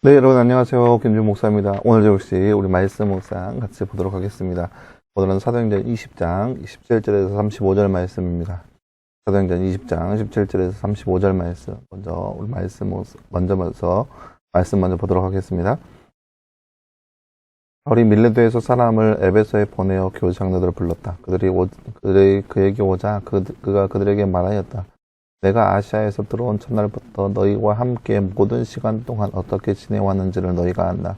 네, 여러분 안녕하세요. 김준 목사입니다. 오늘 역시 우리 말씀 묵상 같이 보도록 하겠습니다. 오늘은 사도행전 20장 17절에서 35절 말씀입니다. 사도행전 20장 17절에서 35절 말씀 먼저 우리 말씀 먼저 보도록 하겠습니다. 바울이 밀레도에서 사람을 에베소에 보내어 교회 장로들을 불렀다. 그들이 그에게 오자 그가 그들에게 말하였다. 내가 아시아에서 들어온 첫날부터 너희와 함께 모든 시간 동안 어떻게 지내왔는지를 너희가 안다.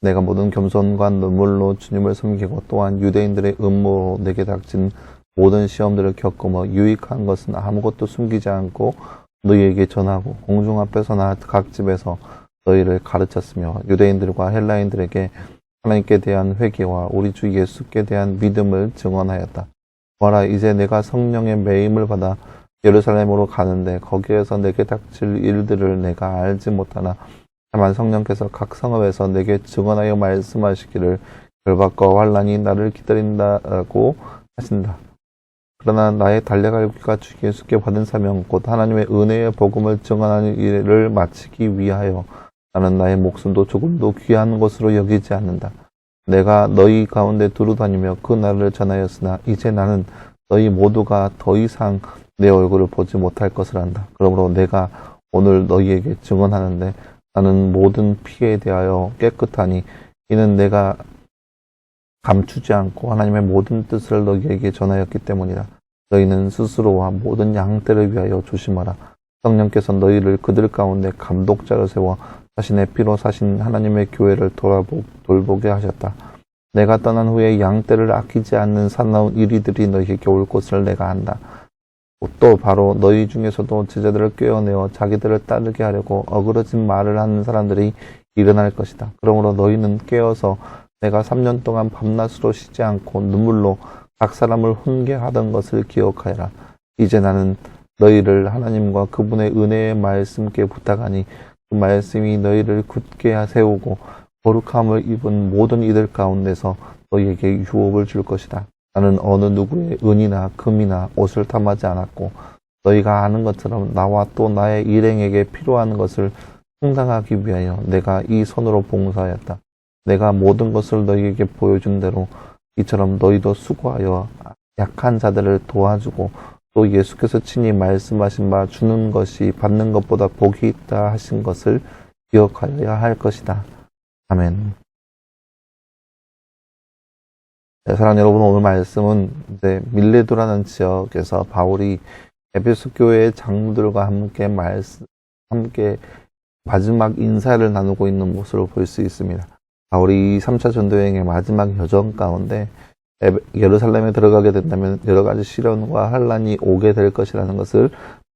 내가 모든 겸손과 눈물로 주님을 섬기고 또한 유대인들의 음모로 내게 닥친 모든 시험들을 겪으며 유익한 것은 아무것도 숨기지 않고 너희에게 전하고 공중 앞에서나 각 집에서 너희를 가르쳤으며 유대인들과 헬라인들에게 하나님께 대한 회개와 우리 주 예수께 대한 믿음을 증언하였다. 보아라, 이제 내가 성령의 매임을 받아 예루살렘으로 가는데 거기에서 내게 닥칠 일들을 내가 알지 못하나 다만 성령께서 각 성읍에서 내게 증언하여 말씀하시기를 결박과 환난이 나를 기다린다고 하신다. 그러나 나의 달려갈 길과 주 예수께 받은 사명 곧 하나님의 은혜의 복음을 증언하는 일을 마치기 위하여 나는 나의 목숨도 조금도 귀한 것으로 여기지 않는다. 내가 너희 가운데 두루 다니며 그 날을 전하였으나 이제 나는 너희 모두가 더 이상 내 얼굴을 보지 못할 것을 안다. 그러므로 내가 오늘 너희에게 증언하는데 나는 모든 피에 대하여 깨끗하니 이는 내가 감추지 않고 하나님의 모든 뜻을 너희에게 전하였기 때문이다. 너희는 스스로와 모든 양떼를 위하여 조심하라. 성령께서 너희를 그들 가운데 감독자로 세워 자신의 피로 사신 하나님의 교회를 돌보게 하셨다. 내가 떠난 후에 양떼를 아끼지 않는 사나운 이리들이 너희에게 올 것을 내가 안다. 또 바로 너희 중에서도 제자들을 꿰어내어 자기들을 따르게 하려고 어그러진 말을 하는 사람들이 일어날 것이다. 그러므로 너희는 깨어서 내가 3년 동안 밤낮으로 쉬지 않고 눈물로 각 사람을 훈계하던 것을 기억하여라. 이제 나는 너희를 하나님과 그분의 은혜의 말씀께 부탁하니 그 말씀이 너희를 굳게 세우고 거룩함을 입은 모든 이들 가운데서 너희에게 유업을 줄 것이다. 나는 어느 누구의 은이나 금이나 옷을 탐하지 않았고 너희가 아는 것처럼 나와 또 나의 일행에게 필요한 것을 충당하기 위하여 내가 이 손으로 봉사하였다. 내가 모든 것을 너희에게 보여준 대로 이처럼 너희도 수고하여 약한 자들을 도와주고 또 예수께서 친히 말씀하신 바 주는 것이 받는 것보다 복이 있다 하신 것을 기억하여야 할 것이다. 아멘. 네, 사랑하는 여러분, 오늘 말씀은 이제 밀레도라는 지역에서 바울이 에베소 교회의 장로들과 함께 마지막 인사를 나누고 있는 모습을 볼 수 있습니다. 바울이 3차 전도여행의 마지막 여정 가운데 예루살렘에 들어가게 된다면 여러 가지 시련과 환난이 오게 될 것이라는 것을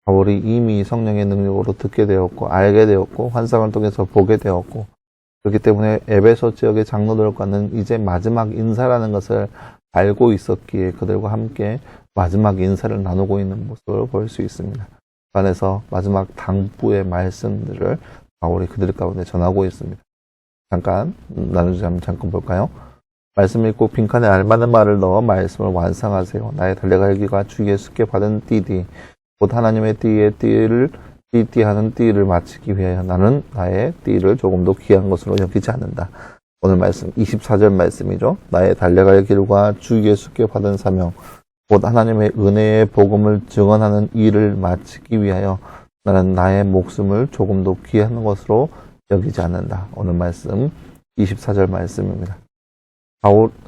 바울이 이미 성령의 능력으로 듣게 되었고 알게 되었고 환상을 통해서 보게 되었고 그렇기 때문에 에베소 지역의 장로들과는 이제 마지막 인사라는 것을 알고 있었기에 그들과 함께 마지막 인사를 나누고 있는 모습을 볼 수 있습니다. 그 안에서 마지막 당부의 말씀들을 바울이 그들 가운데 전하고 있습니다. 잠깐 볼까요? 말씀 읽고 빈칸에 알맞은 말을 넣어 말씀을 완성하세요. 나의 달려갈 길과 주 예수께 받은 띠디 곧 하나님의 띠의 띠를 띠하는 띠를 마치기 위하여 나는 나의 띠를 조금도 귀한 것으로 여기지 않는다. 오늘 말씀 24절 말씀이죠. 나의 달려갈 길과 주 예수께 받은 사명 곧 하나님의 은혜의 복음을 증언하는 일을 마치기 위하여 나는 나의 목숨을 조금도 귀한 것으로 여기지 않는다. 오늘 말씀 24절 말씀입니다.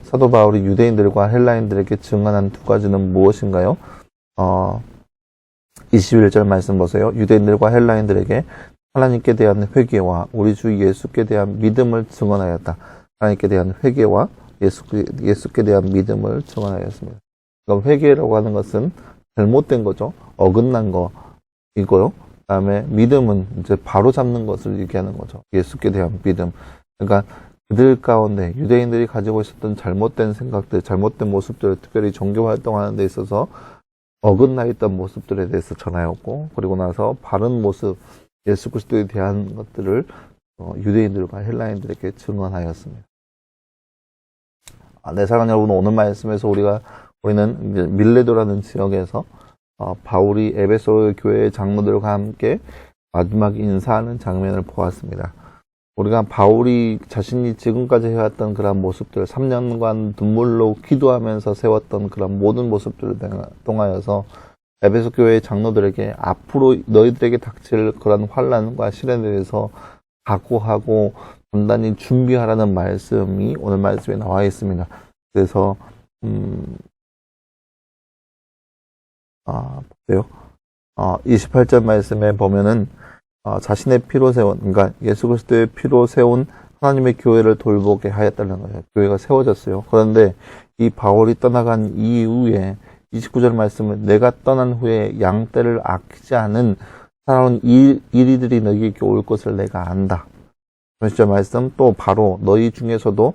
사도 바울이 유대인들과 헬라인들에게 증언한 두 가지는 무엇인가요? 21절 말씀 보세요. 유대인들과 헬라인들에게 하나님께 대한 회개와 우리 주 예수께 대한 믿음을 증언하였다. 하나님께 대한 회개와 예수께 대한 믿음을 증언하였습니다. 그럼 회개라고 하는 것은 잘못된 거죠. 어긋난 거이고요. 그다음에 믿음은 이제 바로 잡는 것을 얘기하는 거죠. 예수께 대한 믿음. 그러니까 그들 가운데 유대인들이 가지고 있었던 잘못된 생각들, 잘못된 모습들, 특별히 종교 활동하는 데 있어서 어긋나 있던 모습들에 대해서 전하였고 그리고 나서 바른 모습 예수 그리스도에 대한 것들을 유대인들과 헬라인들에게 증언하였습니다. 네, 사랑하는 여러분, 오늘 말씀에서 우리는 이제 밀레도라는 지역에서 바울이 에베소 교회의 장로들과 함께 마지막 인사하는 장면을 보았습니다. 우리가 바울이 자신이 지금까지 해왔던 그런 모습들, 3년간 눈물로 기도하면서 세웠던 그런 모든 모습들을 통하여서 에베소 교회의 장로들에게 앞으로 너희들에게 닥칠 그런 환난과 시련에 대해서 각오하고 단단히 준비하라는 말씀이 오늘 말씀에 나와 있습니다. 그래서 보세요. 28절 말씀에 보면은 자신의 피로 세운, 그러니까 예수 그리스도의 피로 세운 하나님의 교회를 돌보게 하였다는 거예요. 교회가 세워졌어요. 그런데 이 바울이 떠나간 이후에 29절 말씀은 내가 떠난 후에 양떼를 아끼지 않은 살아온 이리들이 너희에게 올 것을 내가 안다. 30절 말씀 또 바로 너희 중에서도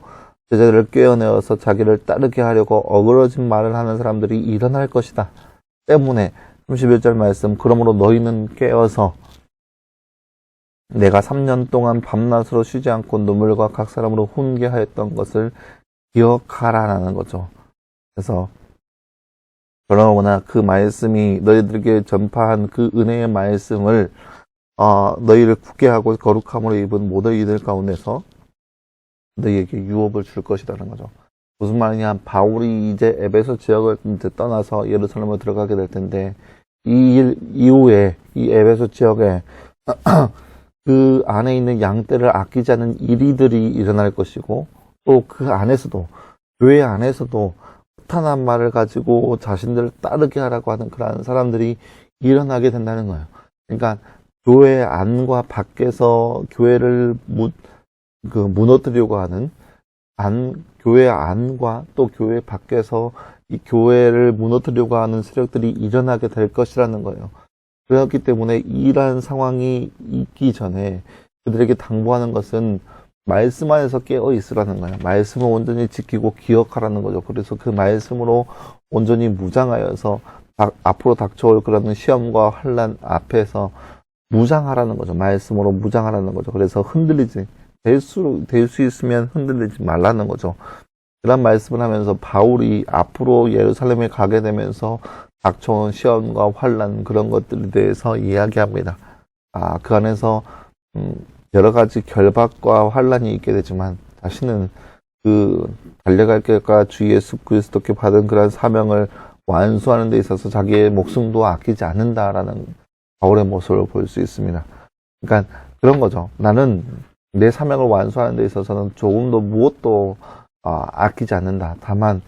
제자들을 꿰어내어서 자기를 따르게 하려고 어그러진 말을 하는 사람들이 일어날 것이다. 때문에 31절 말씀 그러므로 너희는 깨어서 내가 3년 동안 밤낮으로 쉬지 않고 눈물과 각 사람으로 훈계하였던 것을 기억하라는 거죠. 그래서 그러나 그 말씀이 너희들에게 전파한 그 은혜의 말씀을 너희를 굳게 하고 거룩함으로 입은 모든 이들 가운데서 너희에게 유업을 줄 것이라는 거죠. 무슨 말이냐? 바울이 이제 에베소 지역을 이제 떠나서 예루살렘으로 들어가게 될 텐데 이 일 이후에 이 에베소 지역에 그 안에 있는 양떼를 아끼지 않은 이리들이 일어날 것이고 또 그 안에서도 교회 안에서도 허탄한 말을 가지고 자신들을 따르게 하라고 하는 그런 사람들이 일어나게 된다는 거예요. 그러니까 교회 안과 밖에서 교회를 무너뜨리려고 하는 교회 안과 또 교회 밖에서 이 교회를 무너뜨리려고 하는 세력들이 일어나게 될 것이라는 거예요. 그렇기 때문에 이러한 상황이 있기 전에 그들에게 당부하는 것은 말씀 안에서 깨어 있으라는 거예요. 말씀을 온전히 지키고 기억하라는 거죠. 그래서 그 말씀으로 온전히 무장하여서 앞으로 닥쳐올 그런 시험과 환난 앞에서 무장하라는 거죠. 말씀으로 무장하라는 거죠. 그래서 흔들리지 될 수 있으면 흔들리지 말라는 거죠. 그런 말씀을 하면서 바울이 앞으로 예루살렘에 가게 되면서 닥쳐온 시험과 환난 그런 것들에 대해서 이야기합니다. 그 안에서 여러 가지 결박과 환난이 있게 되지만 자신은 그 달려갈 길과 주 예수 그리스도께 받은 그런 사명을 완수하는 데 있어서 자기의 목숨도 아끼지 않는다라는 바울의 모습을 볼 수 있습니다. 그러니까 그런 거죠. 나는 내 사명을 완수하는 데 있어서는 조금도 무엇도 아끼지 않는다. 다만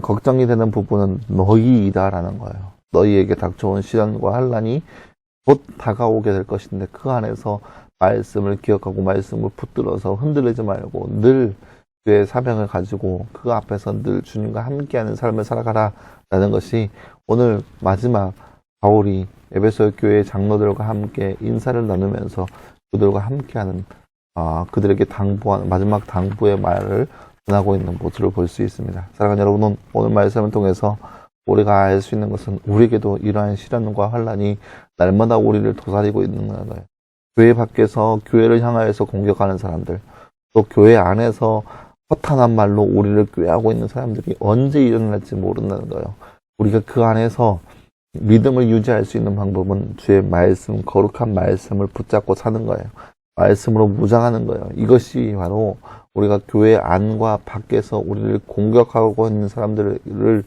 걱정이 되는 부분은 너희이다라는 거예요. 너희에게 닥쳐온 시련과 환난이 곧 다가오게 될 것인데 그 안에서 말씀을 기억하고 말씀을 붙들어서 흔들리지 말고 늘 그의 사명을 가지고 그 앞에서 늘 주님과 함께하는 삶을 살아가라 라는 것이 오늘 마지막 바울이 에베소 교회 장로들과 함께 인사를 나누면서 그들과 함께하는 그들에게 당부한 마지막 당부의 말을 전하고 있는 모습을 볼 수 있습니다. 사랑하는 여러분, 오늘 말씀을 통해서 우리가 알 수 있는 것은 우리에게도 이러한 시련과 환난이 날마다 우리를 도사리고 있는 거예요. 교회 밖에서 교회를 향하여서 공격하는 사람들, 또 교회 안에서 허탄한 말로 우리를 꾀하고 있는 사람들이 언제 일어날지 모른다는 거예요. 우리가 그 안에서 믿음을 유지할 수 있는 방법은 주의 말씀, 거룩한 말씀을 붙잡고 사는 거예요. 말씀으로 무장하는 거예요. 이것이 바로 우리가 교회 안과 밖에서 우리를 공격하고 있는 사람들을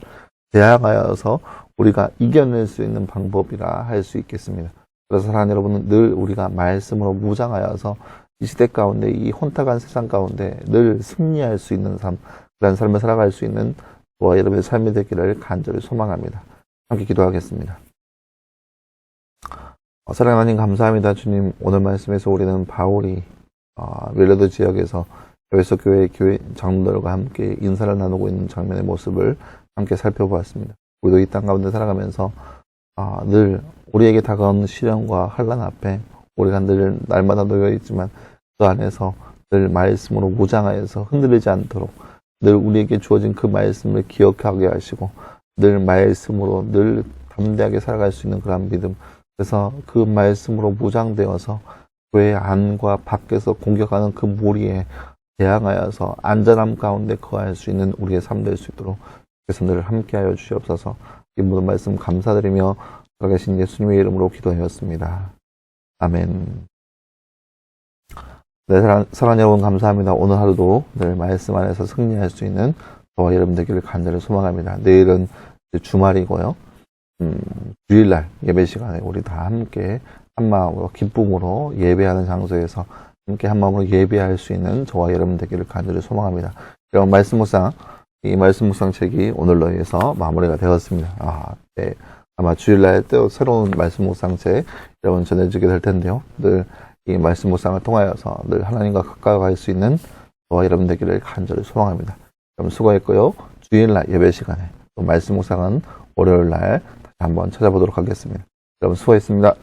대항하여서 우리가 이겨낼 수 있는 방법이라 할 수 있겠습니다. 그래서 사랑하는 여러분은 늘 우리가 말씀으로 무장하여서 이 시대 가운데 이 혼탁한 세상 가운데 늘 승리할 수 있는 삶, 그런 삶을 살아갈 수 있는 저와 여러분의 삶이 되기를 간절히 소망합니다. 함께 기도하겠습니다. 사랑하는 하나님 감사합니다. 주님, 오늘 말씀에서 우리는 바울이 윌러드 지역에서 에베소 교회 장로들과 함께 인사를 나누고 있는 장면의 모습을 함께 살펴보았습니다. 우리도 이 땅 가운데 살아가면서 늘 우리에게 다가오는 시련과 환난 앞에 우리가 늘 날마다 놓여 있지만 그 안에서 늘 말씀으로 무장하여서 흔들리지 않도록 늘 우리에게 주어진 그 말씀을 기억하게 하시고 늘 말씀으로 늘 담대하게 살아갈 수 있는 그런 믿음, 그래서 그 말씀으로 무장되어서 교회 안과 밖에서 공격하는 그 무리에 대항하여서 안전함 가운데 거할 수 있는 우리의 삶 될 수 있도록 그래서 늘 함께하여 주시옵소서. 이 모든 말씀 감사드리며 살아계신 예수님의 이름으로 기도하였습니다. 아멘. 네, 사랑 여러분 감사합니다. 오늘 하루도 늘 말씀 안에서 승리할 수 있는 저와 여러분 되기를 간절히 소망합니다. 내일은 이제 주말이고요. 주일날 예배 시간에 우리 다 함께 한 마음으로 기쁨으로 예배하는 장소에서 함께 한 마음으로 예배할 수 있는 저와 여러분 되기를 간절히 소망합니다. 여러분 이 말씀 묵상 책이 오늘로 해서 마무리가 되었습니다. 네. 아마 주일날 또 새로운 말씀 묵상 책 여러분 전해주게 될 텐데요. 늘 이 말씀 묵상을 통하여서 늘 하나님과 가까이 갈 수 있는 저와 여러분 되기를 간절히 소망합니다. 여러분 수고했고요. 주일날 예배 시간에 또 말씀 묵상은 월요일날 다시 한번 찾아보도록 하겠습니다. 여러분 수고했습니다.